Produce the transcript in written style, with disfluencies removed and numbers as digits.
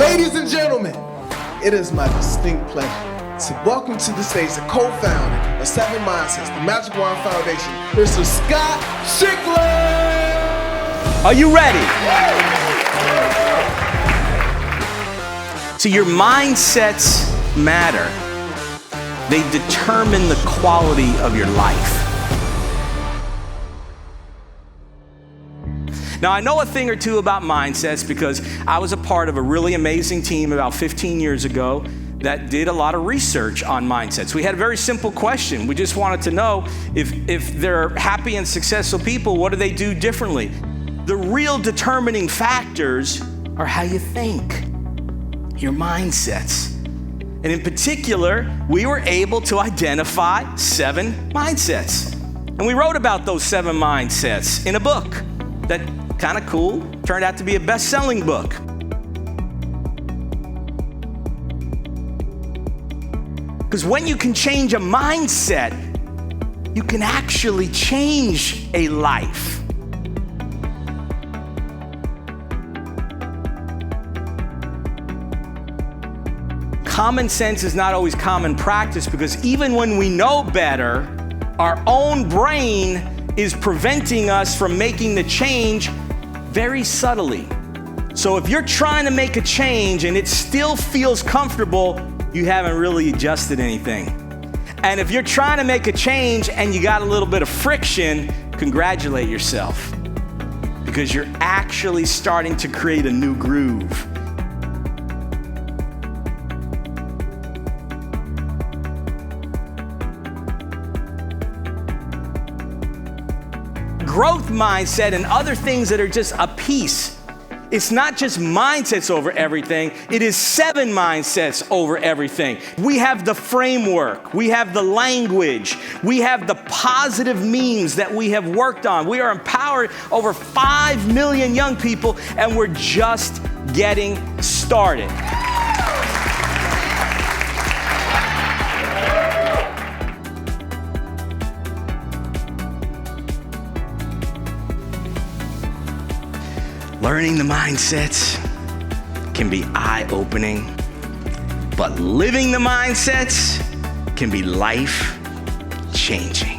Ladies and gentlemen, it is my distinct pleasure to welcome to the stage the co-founder of 7 Mindsets, the Magic Wand Foundation, Mr. Scott Shickler. Are you ready? So your mindsets matter. They determine the quality of your life. Now, I know a thing or two about mindsets because I was a part of a really amazing team about 15 years ago that did a lot of research on mindsets. We had a very simple question. We just wanted to know if they're happy and successful people, what do they do differently? The real determining factors are how you think, your mindsets. And in particular, we were able to identify 7 mindsets. And we wrote about those 7 mindsets in a book that kind of cool, turned out to be a best-selling book. Because when you can change a mindset, you can actually change a life. Common sense is not always common practice because even when we know better, our own brain is preventing us from making the change very subtly. So if you're trying to make a change and it still feels comfortable, you haven't really adjusted anything. And if you're trying to make a change and you got a little bit of friction, congratulate yourself because you're actually starting to create a new groove. Growth mindset and other things that are just a piece. It's not just mindsets over everything, it is 7 mindsets over everything. We have the framework, we have the language, we have the positive memes that we have worked on. We are empowered over 5 million young people and we're just getting started. Learning the mindsets can be eye-opening, but living the mindsets can be life-changing.